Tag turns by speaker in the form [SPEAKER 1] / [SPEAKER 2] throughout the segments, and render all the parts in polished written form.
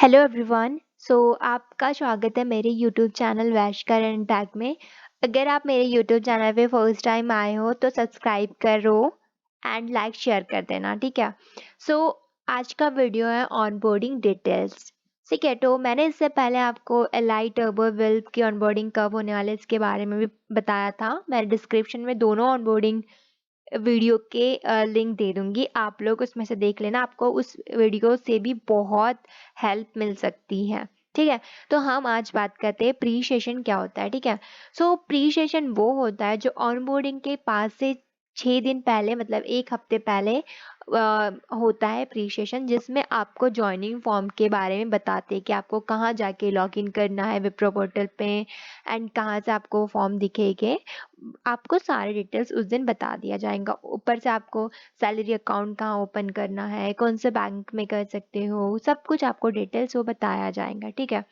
[SPEAKER 1] Hello everyone. आपका स्वागत है मेरे यूट्यूब चैनल वैश करंट टैग में। अगर आप मेरे यूट्यूब चैनल पे फर्स्ट टाइम आए हो तो सब्सक्राइब करो एंड लाइक शेयर कर देना, ठीक है। सो आज का वीडियो है ऑनबोर्डिंग डिटेल्स। ठीक है, तो मैंने इससे पहले आपको एलाइट टर्बो वेल्व की ऑनबोर्डिंग कब होने वाले इसके बारे में भी बताया था। मैं डिस्क्रिप्शन में दोनों ऑनबोर्डिंग वीडियो के लिंक दे दूंगी, आप लोग उसमें से देख लेना, आपको उस वीडियो से भी बहुत हेल्प मिल सकती है। ठीक है, तो हम आज बात करते हैं प्री सेशन क्या होता है। ठीक है, प्री सेशन वो होता है जो ऑनबोर्डिंग के 5 से 6 दिन पहले, मतलब एक हफ्ते पहले होता है प्री सेशन, जिसमें आपको ज्वाइनिंग फॉर्म के बारे में बताते हैं कि आपको कहाँ जाके लॉग इन करना है विप्रो पोर्टल पे एंड कहाँ से आपको फॉर्म दिखेंगे। आपको सारे डिटेल्स उस दिन बता दिया जाएगा। ऊपर से आपको सैलरी अकाउंट कहाँ ओपन करना है, कौन से बैंक में कर सकते हो, सब कुछ आपको डिटेल्स वो बताया जाएगा। ठीक है,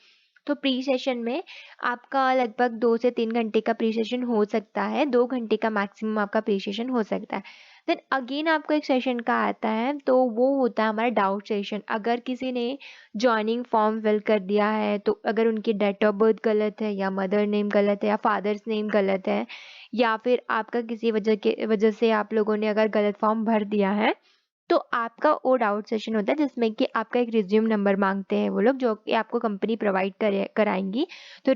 [SPEAKER 1] तो प्री सेशन में आपका लगभग 2 से 3 घंटे का प्री सेशन हो सकता है, 2 घंटे का मैक्सिमम आपका प्री सेशन हो सकता है। देन अगेन आपको एक सेशन का आता है, तो वो होता है हमारा डाउट सेशन। अगर किसी ने ज्वाइनिंग फॉर्म फिल कर दिया है, तो अगर उनकी डेट ऑफ बर्थ गलत है या मदर नेम गलत है या फादर्स नेम गलत है, या फिर आपका किसी वजह से आप लोगों ने अगर गलत फॉर्म भर दिया है, तो आपका वो डाउट सेशन होता है जिसमें कि आपका एक रिज्यूम नंबर मांगते हैं वो लोग, जो कि आपको कंपनी प्रोवाइड कराएंगी। तो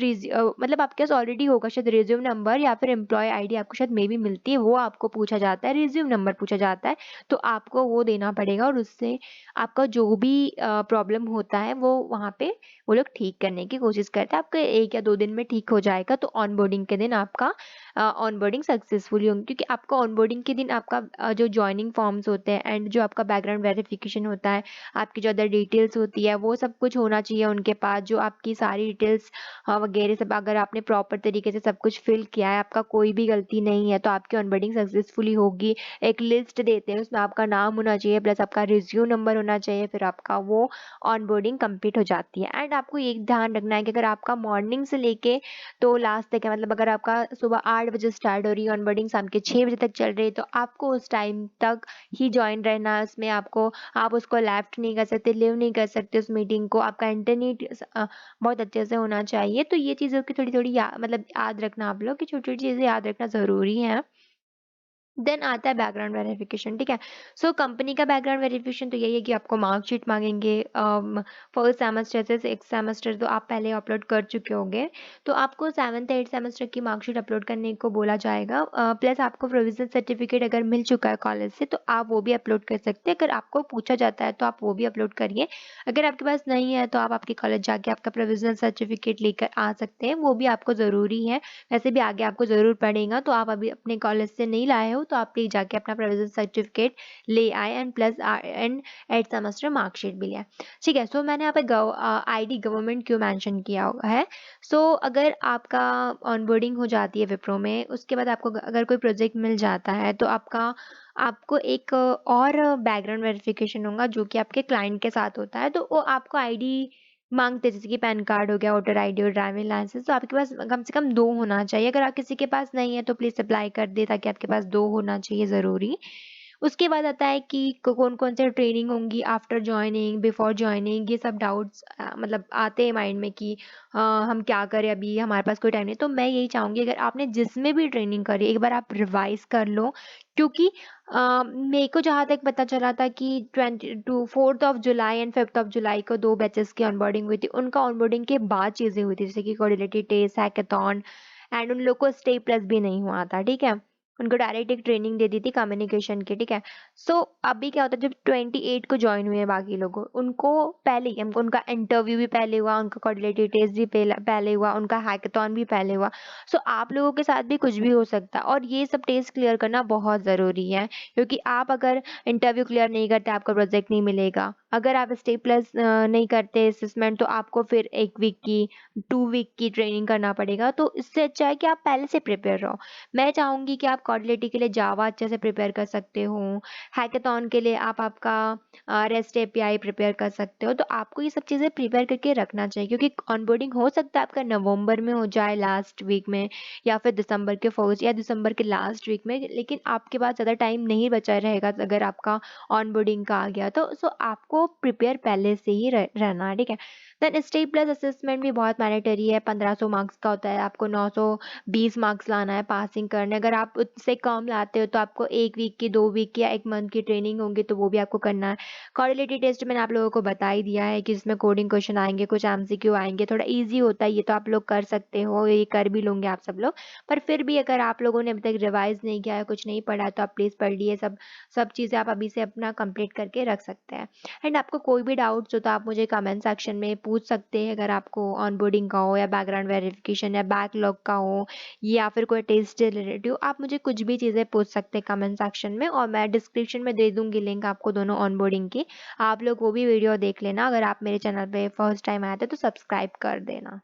[SPEAKER 1] मतलब आपके पास ऑलरेडी होगा शायद रिज्यूम नंबर, या फिर एम्प्लॉय आईडी आपको शायद मे भी मिलती है, वो आपको पूछा जाता है, रिज्यूम नंबर पूछा जाता है, तो आपको वो देना पड़ेगा और उससे आपका जो भी प्रॉब्लम होता है वो वहाँ पे वो लोग ठीक करने की कोशिश करते हैं। आपका 1 या 2 दिन में ठीक हो जाएगा, तो ऑनबोर्डिंग के दिन आपका ऑनबोर्डिंग सक्सेसफुली होंगी, क्योंकि आपका ऑनबोर्डिंग के दिन आपका जो ज्वाइनिंग फॉर्म्स होते हैं एंड जो आपका बैकग्राउंड वेरिफिकेशन होता है, आपकी जो अदर डिटेल्स होती है, वो सब कुछ होना चाहिए उनके पास, जो आपकी सारी डिटेल्स वगैरह सब, अगर आपने प्रॉपर तरीके से सब कुछ फिल किया है, आपका कोई भी गलती नहीं है, तो आपकी ऑनबोर्डिंग सक्सेसफुली होगी। एक लिस्ट देते हैं, उसमें आपका नाम होना चाहिए प्लस आपका रिज्यूम नंबर होना चाहिए, फिर आपका वो ऑनबोर्डिंग कंप्लीट हो जाती है। एंड आपको ये ध्यान रखना है कि अगर आपका मॉर्निंग से लेके तो लास्ट तक है, मतलब अगर आपका सुबह 8 बजे स्टार्ट हो रही है ऑनबोर्डिंग, शाम के 6 बजे तक चल रही है, तो आपको उस टाइम तक ही ज्वाइन रहना है उसमें। आप उसको लेफ्ट नहीं कर सकते, लिव नहीं कर सकते उस मीटिंग को। आपका इंटरनेट बहुत अच्छे से होना चाहिए। तो ये चीज़ों की थोड़ी थोड़ी मतलब याद रखना, आप लोग की छोटी छोटी चीज़ें याद रखना ज़रूरी है। देन आता है बैकग्राउंड वेरिफिकेशन। ठीक है, कंपनी का बैकग्राउंड वेरिफिकेशन तो यही है कि आपको मार्कशीट मांगेंगे फर्स्ट सेमेस्टर से 6 सेमेस्टर, तो आप पहले अपलोड कर चुके होंगे, तो आपको 7th 8th सेमेस्टर की मार्कशीट अपलोड करने को बोला जाएगा। प्लस आपको प्रोविजनल सर्टिफिकेट अगर मिल चुका है कॉलेज से, तो आप वो भी अपलोड कर सकते हैं। अगर आपको पूछा जाता है तो आप वो भी अपलोड करिए। अगर आपके पास नहीं है तो आप आपके कॉलेज जाके आपका प्रोविजनल सर्टिफिकेट लेकर आ सकते हैं, वो भी आपको ज़रूरी है। वैसे भी आगे आपको ज़रूर पड़ेगा, तो आप अभी अपने कॉलेज से नहीं लाए हो तो आप प्लीज जाके अपना प्रोविजनल सर्टिफिकेट ले आए and plus and 8th semester marksheet भी लिया। ठीक है, मैंने यहाँ पे आईडी गवर्नमेंट क्यों मेंशन किया हुआ है। अगर आपका ऑनबोर्डिंग हो जाती है विप्रो में, उसके बाद आपको अगर कोई प्रोजेक्ट मिल जाता है, तो आपको एक और बैकग्राउंड वेरिफिकेशन होगा जो कि आपके क्लाइंट के साथ होता है। तो वो आपको आईडी मांगते हैं, जैसे कि पैन कार्ड हो गया, वोटर आईडी और ड्राइविंग लाइसेंस, तो आपके पास कम से कम 2 होना चाहिए। अगर आप किसी के पास नहीं है तो प्लीज़ अप्लाई कर दे, ताकि आपके पास 2 होना चाहिए ज़रूरी। उसके बाद आता है कि कौन-कौन से ट्रेनिंग होंगी आफ्टर जॉइनिंग, बिफोर जॉइनिंग, ये सब डाउट्स मतलब आते हैं माइंड में कि हम क्या करें, अभी हमारे पास कोई टाइम नहीं। तो मैं यही चाहूँगी, अगर आपने जिसमें भी ट्रेनिंग करी एक बार आप रिवाइज़ कर लो, क्योंकि मेरे को जहाँ तक पता चला था कि 4th of July and 5th of July को 2 बैचेस की ऑनबोर्डिंग हुई थी। उनका ऑनबोर्डिंग के बाद चीज़ें हुई थी, जैसे कि कोऑर्डिनेटेड टेस्ट, हैकाथॉन एंड उन लोग को स्टे प्लस भी नहीं हुआ था। ठीक है, उनको डायरेक्ट एक ट्रेनिंग दे दी थी कम्युनिकेशन की। ठीक है, अभी क्या होता है, जब 28 को ज्वाइन हुए बाकी लोग, उनको पहले ही हमको उनका इंटरव्यू भी पहले हुआ, उनका कोऑर्डिनेटेड टेस्ट भी पहले पहले हुआ, उनका हैकाथॉन भी पहले हुआ। आप लोगों के साथ भी कुछ भी हो सकता है, और ये सब टेस्ट क्लियर करना बहुत ज़रूरी है, क्योंकि आप अगर इंटरव्यू क्लियर नहीं करते आपका प्रोजेक्ट नहीं मिलेगा। अगर आप स्टे प्लस नहीं करते असेसमेंट, तो आपको फिर 1 वीक की 2 वीक की ट्रेनिंग करना पड़ेगा। तो इससे अच्छा है कि आप पहले से प्रिपेयर रहो। मैं चाहूँगी कि आप कोऑर्डिनेटर के लिए जावा अच्छे से प्रिपेयर कर सकते हो। हैकाथॉन के लिए आप आपका रेस्ट एपीआई प्रिपेयर कर सकते हो। तो आपको ये सब चीज़ें प्रिपेयर करके रखना चाहिए, क्योंकि ऑनबोर्डिंग हो सकता है आपका नवंबर में हो जाए लास्ट वीक में, या फिर दिसंबर के फर्स्ट या दिसंबर के लास्ट वीक में, लेकिन आपके पास ज़्यादा टाइम नहीं बचा रहेगा अगर आपका ऑनबोर्डिंग का आ गया तो। आपको आपको प्रिपेयर पहले से ही रहना है, ठीक है। देन स्टेट प्लस असेसमेंट भी बहुत मैंडेटरी है, 1500 मार्क्स का होता है, आपको 920 मार्क्स लाना है पासिंग करने। अगर आप उससे कम लाते हो तो आपको 1 वीक की, 2 वीक की या 1 मंथ की ट्रेनिंग होगी, तो वो भी आपको करना है। कोरिलेटेड टेस्ट मैंने आप लोगों को बता ही दिया है कि इसमें कोडिंग क्वेश्चन आएंगे, कुछ एमसीक्यू आएंगे, थोड़ा ईजी होता है, ये तो आप लोग कर सकते हो, ये कर भी लोगे आप सब लोग। पर फिर भी अगर आप लोगों ने अभी तक रिवाइज नहीं किया है, कुछ नहीं पढ़ा है, तो आप प्लीज़ पढ़ लिए। सब सब चीज़ें आप अभी से अपना कंप्लीट करके रख सकते हैं। एंड आपको कोई भी डाउट्स हो तो आप मुझे कमेंट सेक्शन में पूछ सकते हैं। अगर आपको ऑनबोर्डिंग का हो या बैकग्राउंड वेरिफिकेशन या बैकलॉग का हो या फिर कोई टेस्ट से रिलेटेड हो, आप मुझे कुछ भी चीज़ें पूछ सकते हैं कमेंट सेक्शन में, और मैं डिस्क्रिप्शन में दे दूंगी लिंक आपको दोनों ऑनबोर्डिंग की। आप लोग वो भी वीडियो देख लेना। अगर आप मेरे चैनल पे फर्स्ट टाइम आए थे तो सब्सक्राइब कर देना।